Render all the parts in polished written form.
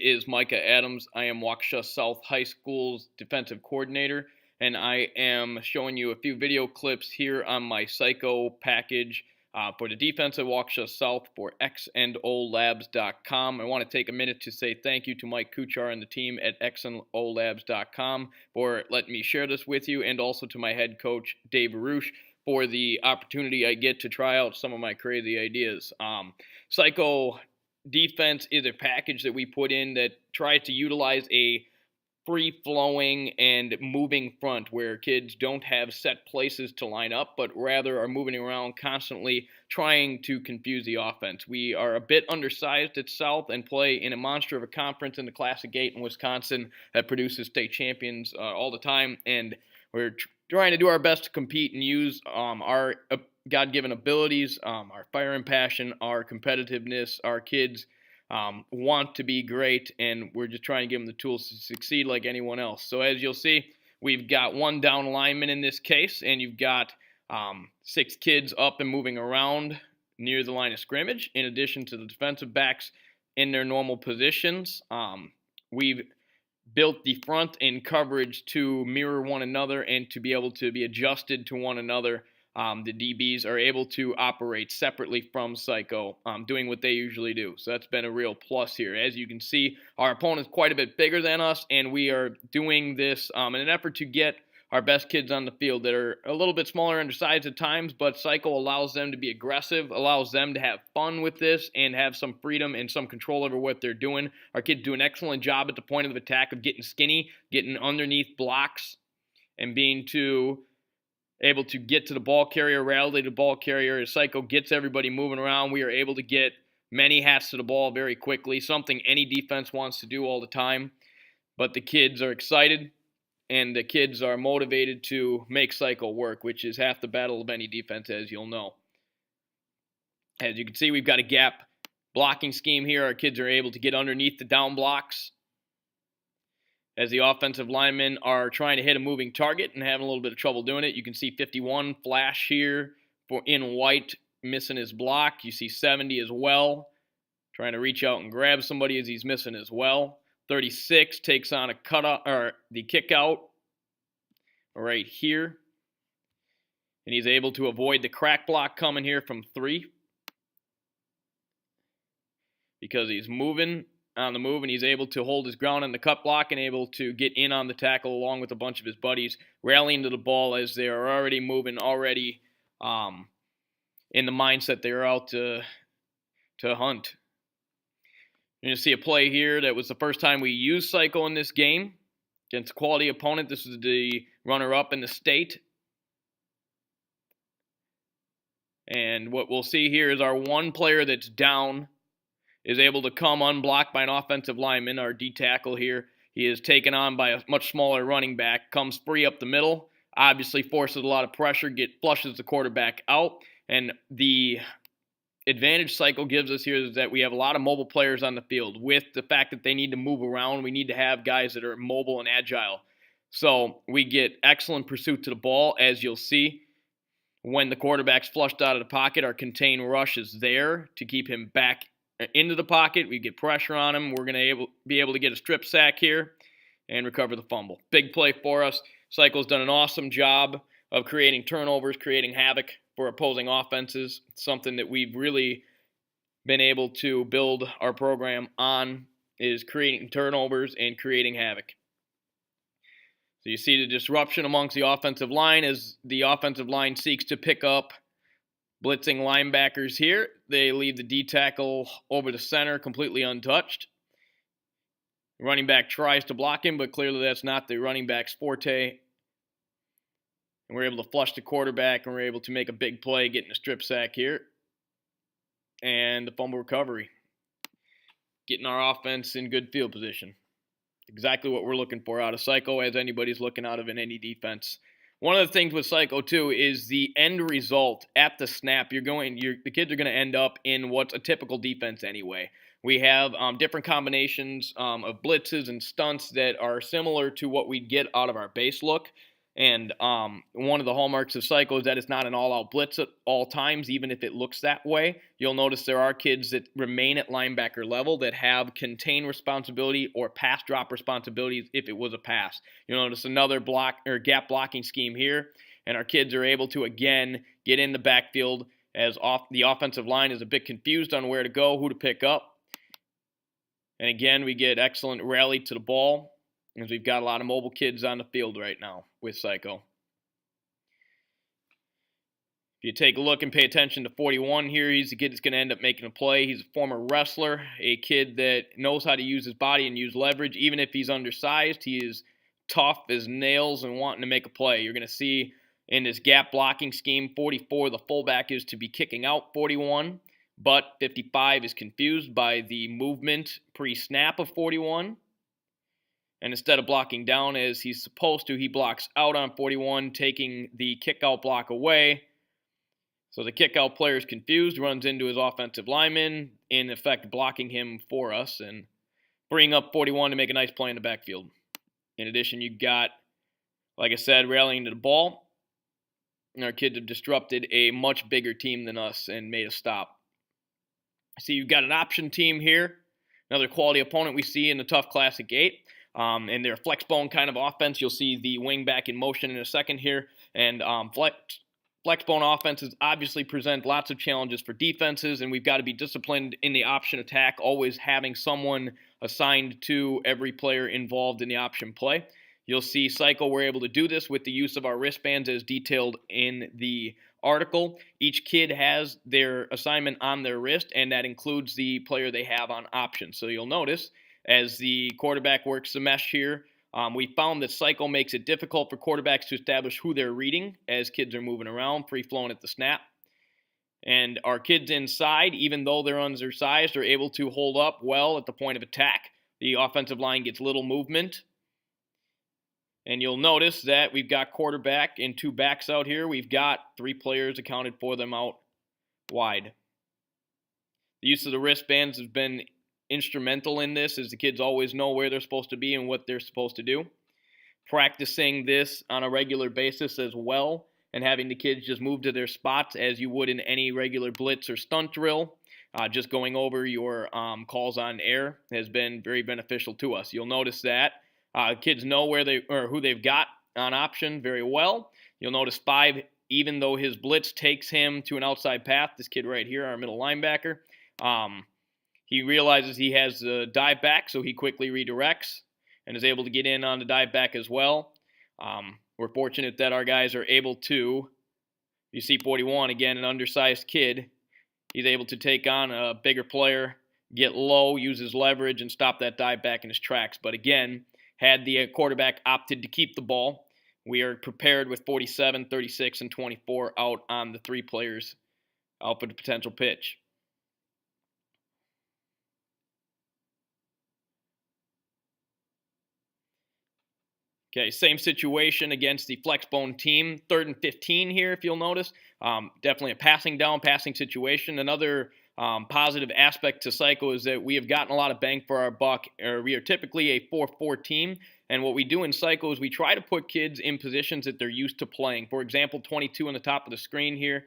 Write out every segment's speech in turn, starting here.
is Micah Adams. I am Waukesha South High School's defensive coordinator, and I am showing you a few video clips here on my Psycho package for the defense at Waukesha South for xandolabs.com. I want to take a minute to say thank you to Mike Kuchar and the team at xandolabs.com for letting me share this with you, and also to my head coach, Dave Arush, for the opportunity I get to try out some of my crazy ideas. Psycho defense is a package that we put in that tries to utilize a free-flowing and moving front where kids don't have set places to line up, but rather are moving around constantly trying to confuse the offense. We are a bit undersized at South and play in a monster of a conference in the Classic 8 in Wisconsin that produces state champions all the time, and we're trying to do our best to compete and use our God-given abilities, our fire and passion, our competitiveness. Our kids want to be great, and we're just trying to give them the tools to succeed like anyone else. So as you'll see, we've got one down lineman in this case, and you've got 6 kids up and moving around near the line of scrimmage, in addition to the defensive backs in their normal positions. We've built the front and coverage to mirror one another and to be able to be adjusted to one another. The DBs are able to operate separately from Psycho, doing what they usually do. So that's been a real plus here. As you can see, our opponent's quite a bit bigger than us, and we are doing this in an effort to get our best kids on the field that are a little bit smaller, undersized at times, but Psycho allows them to be aggressive, allows them to have fun with this, and have some freedom and some control over what they're doing. Our kids do an excellent job at the point of attack of getting skinny, getting underneath blocks, and being able to get to the ball carrier, rally the ball carrier. As Psycho gets everybody moving around, we are able to get many hats to the ball very quickly, something any defense wants to do all the time. But the kids are excited, and the kids are motivated to make Psycho work, which is half the battle of any defense, as you'll know. As you can see, we've got a gap blocking scheme here. Our kids are able to get underneath the down blocks as the offensive linemen are trying to hit a moving target and having a little bit of trouble doing it. You can see 51 flash here in white, missing his block. You see 70 as well, trying to reach out and grab somebody as he's missing as well. 36 takes on a cutout, or the kick out right here, and he's able to avoid the crack block coming here from 3 because he's moving on the move, and he's able to hold his ground in the cut block and able to get in on the tackle along with a bunch of his buddies, rallying to the ball as they are already moving, already in the mindset they're out to hunt. You're going to see a play here that was the first time we used Psycho in this game against a quality opponent. This is the runner-up in the state. And what we'll see here is our one player that's down is able to come unblocked by an offensive lineman, our D tackle here. He is taken on by a much smaller running back, comes free up the middle, obviously forces a lot of pressure, flushes the quarterback out. And the advantage Psycho gives us here is that we have a lot of mobile players on the field. With the fact that they need to move around, we need to have guys that are mobile and agile. So we get excellent pursuit to the ball, as you'll see. When the quarterback's flushed out of the pocket, our contain rush is there to keep him back into the pocket. We get pressure on him. We're going to be able to get a strip sack here and recover the fumble. Big play for us. Psycho's done an awesome job of creating turnovers, creating havoc for opposing offenses. Something that we've really been able to build our program on is creating turnovers and creating havoc. So you see the disruption amongst the offensive line as the offensive line seeks to pick up blitzing linebackers here. They leave the D tackle over the center completely untouched. The running back tries to block him, but clearly that's not the running back's forte. And we're able to flush the quarterback, and we're able to make a big play, getting a strip sack here. And the fumble recovery. Getting our offense in good field position. Exactly what we're looking for out of Psycho, as anybody's looking out of in any defense. One of the things with Psycho, too, is the end result at the snap. The kids are going to end up in what's a typical defense anyway. We have different combinations of blitzes and stunts that are similar to what we get out of our base look. And one of the hallmarks of Psycho is that it's not an all-out blitz at all times, even if it looks that way. You'll notice there are kids that remain at linebacker level that have contain responsibility or pass drop responsibilities if it was a pass. You'll notice another block or gap blocking scheme here, and our kids are able to, again, get in the backfield as the offensive line is a bit confused on where to go, who to pick up. And again, we get excellent rally to the ball, as we've got a lot of mobile kids on the field right now with Psycho. If you take a look and pay attention to 41 here, he's the kid that's going to end up making a play. He's a former wrestler, a kid that knows how to use his body and use leverage. Even if he's undersized, he is tough as nails and wanting to make a play. You're going to see in this gap blocking scheme, 44, the fullback is to be kicking out 41, but 55 is confused by the movement pre-snap of 41. And instead of blocking down as he's supposed to, he blocks out on 41, taking the kick-out block away. So the kick-out player is confused, runs into his offensive lineman, in effect blocking him for us, and bringing up 41 to make a nice play in the backfield. In addition, you've got, like I said, rallying to the ball. And our kids have disrupted a much bigger team than us and made a stop. See, you've got an option team here, another quality opponent we see in the tough Classic 8. And their flex bone kind of offense. You'll see the wing back in motion in a second here. And flex bone offenses obviously present lots of challenges for defenses, and we've got to be disciplined in the option attack, always having someone assigned to every player involved in the option play. You'll see Psycho, we're able to do this with the use of our wristbands as detailed in the article. Each kid has their assignment on their wrist, and that includes the player they have on option. So you'll notice as the quarterback works the mesh here, we found that Psycho makes it difficult for quarterbacks to establish who they're reading as kids are moving around, free-flowing at the snap. And our kids inside, even though they're undersized, are able to hold up well at the point of attack. The offensive line gets little movement. And you'll notice that we've got quarterback and two backs out here. We've got 3 players accounted for them out wide. The use of the wristbands has been instrumental in this, as the kids always know where they're supposed to be and what they're supposed to do. Practicing this on a regular basis as well, and having the kids just move to their spots as you would in any regular blitz or stunt drill. Just going over your calls on air has been very beneficial to us. You'll notice that kids know where they or who they've got on option very well. You'll notice 5, even though his blitz takes him to an outside path, this kid right here, our middle linebacker, he realizes he has a dive back, so he quickly redirects and is able to get in on the dive back as well. We're fortunate that our guys are able to, you see 41, again, an undersized kid. He's able to take on a bigger player, get low, use his leverage, and stop that dive back in his tracks. But again, had the quarterback opted to keep the ball, we are prepared with 47, 36, and 24 out on the 3 players out for the potential pitch. Okay, same situation against the flexbone team. 3rd and 15 here, if you'll notice. Definitely a passing situation. Another positive aspect to Psycho is that we have gotten a lot of bang for our buck. We are typically a 4-4 team, and what we do in Psycho is we try to put kids in positions that they're used to playing. For example, 22 on the top of the screen here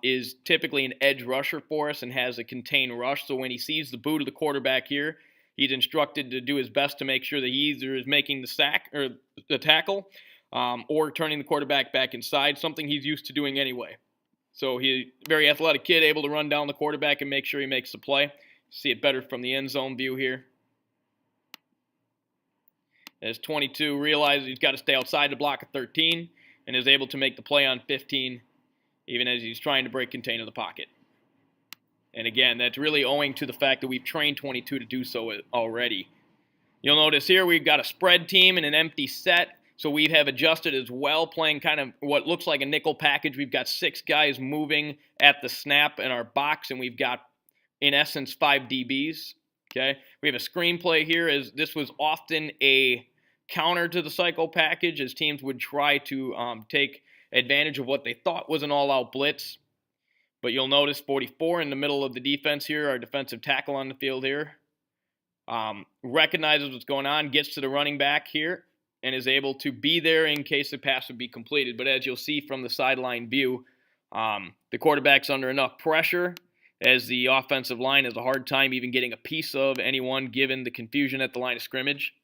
is typically an edge rusher for us and has a contained rush. So when he sees the boot of the quarterback here, he's instructed to do his best to make sure that he either is making the sack or the tackle or turning the quarterback back inside, something he's used to doing anyway. So he's a very athletic kid, able to run down the quarterback and make sure he makes the play. See it better from the end zone view here. As 22 realizes he's got to stay outside the block of 13 and is able to make the play on 15, even as he's trying to break contain of the pocket. And again, that's really owing to the fact that we've trained 22 to do so already. You'll notice here we've got a spread team and an empty set. So we have adjusted as well, playing kind of what looks like a nickel package. We've got 6 guys moving at the snap in our box, and we've got, in essence, 5 DBs. Okay, we have a screenplay here, as this was often a counter to the Psycho package, as teams would try to take advantage of what they thought was an all-out blitz. But you'll notice 44 in the middle of the defense here, our defensive tackle on the field here, recognizes what's going on, gets to the running back here, and is able to be there in case the pass would be completed. But as you'll see from the sideline view, the quarterback's under enough pressure as the offensive line has a hard time even getting a piece of anyone given the confusion at the line of scrimmage,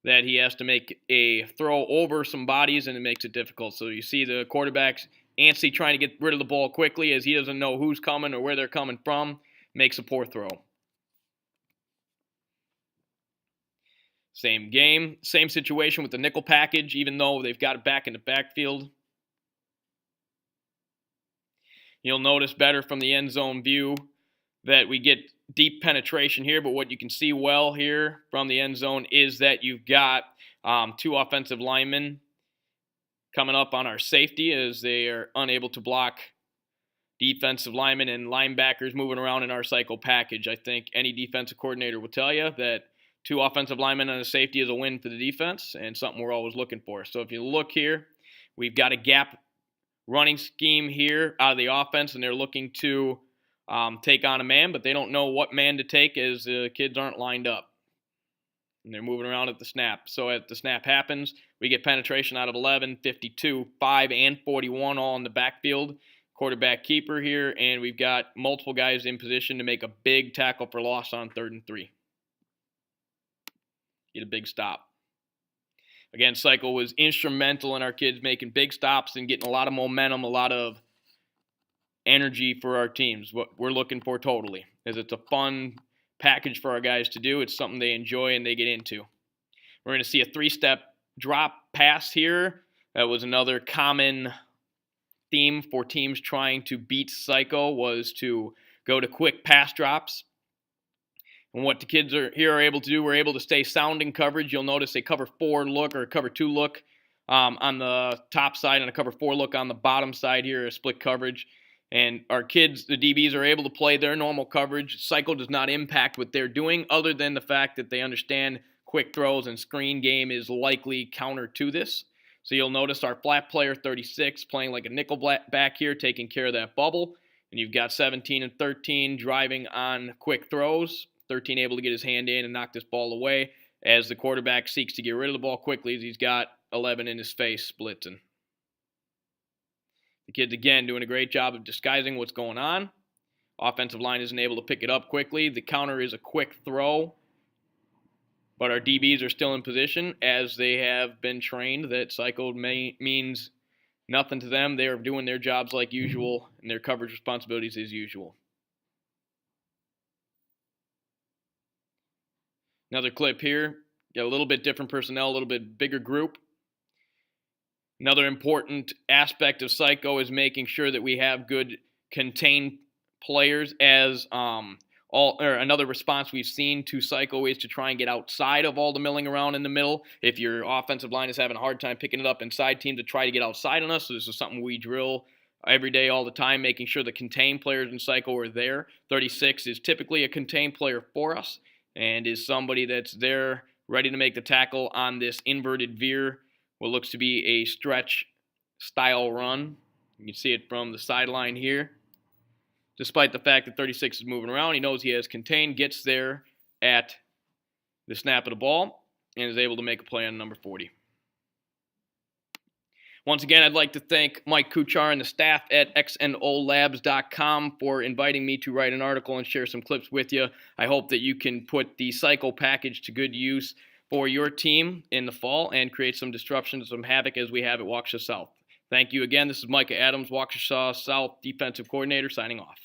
that he has to make a throw over some bodies, and it makes it difficult. So you see the quarterback's antsy trying to get rid of the ball quickly as he doesn't know who's coming or where they're coming from, makes a poor throw. Same game, same situation with the nickel package, even though they've got it back in the backfield. You'll notice better from the end zone view that we get deep penetration here, but what you can see well here from the end zone is that you've got two offensive linemen coming up on our safety as they are unable to block defensive linemen and linebackers moving around in our cycle package. I think any defensive coordinator will tell you that two offensive linemen and a safety is a win for the defense and something we're always looking for. So if you look here, we've got a gap running scheme here out of the offense, and they're looking to take on a man, but they don't know what man to take as the kids aren't lined up. And they're moving around at the snap. So at the snap happens, we get penetration out of 11, 52, 5, and 41 all in the backfield. Quarterback keeper here, and we've got multiple guys in position to make a big tackle for loss on 3rd and 3. Get a big stop. Again, Cycle was instrumental in our kids making big stops and getting a lot of momentum, a lot of energy for our teams. What we're looking for totally is it's a fun package for our guys to do. It's something they enjoy and they get into. We're going to see a 3-step drop pass here. That was another common theme for teams trying to beat Psycho, was to go to quick pass drops. And what the kids are able to do, we're able to stay sound in coverage. You'll notice a cover 4 look or a cover 2 look on the top side and a cover 4 look on the bottom side here, a split coverage. And our kids, the DBs, are able to play their normal coverage. Cycle does not impact what they're doing other than the fact that they understand quick throws and screen game is likely counter to this. So you'll notice our flat player 36 playing like a nickel back here, taking care of that bubble. And you've got 17 and 13 driving on quick throws. 13 able to get his hand in and knock this ball away as the quarterback seeks to get rid of the ball quickly as he's got 11 in his face blitzing. The kids, again, doing a great job of disguising what's going on. Offensive line isn't able to pick it up quickly. The counter is a quick throw, but our DBs are still in position as they have been trained that cycle means nothing to them. They are doing their jobs like usual and their coverage responsibilities as usual. Another clip here, got a little bit different personnel, a little bit bigger group. Another important aspect of Psycho is making sure that we have good contained players as another response we've seen to Psycho is to try and get outside of all the milling around in the middle. If your offensive line is having a hard time picking it up inside teams to try to get outside on us, so this is something we drill every day, all the time, making sure the contained players in Psycho are there. 36 is typically a contained player for us and is somebody that's there ready to make the tackle on this inverted veer, what looks to be a stretch style run. You can see it from the sideline here. Despite the fact that 36 is moving around, he knows he has contained, gets there at the snap of the ball, and is able to make a play on number 40. Once again, I'd like to thank Mike Kuchar and the staff at xnolabs.com for inviting me to write an article and share some clips with you. I hope that you can put the Cycle package to good use for your team in the fall and create some disruption, some havoc as we have at Waukesha South. Thank you again. This is Micah Adams, Waukesha South Defensive Coordinator, signing off.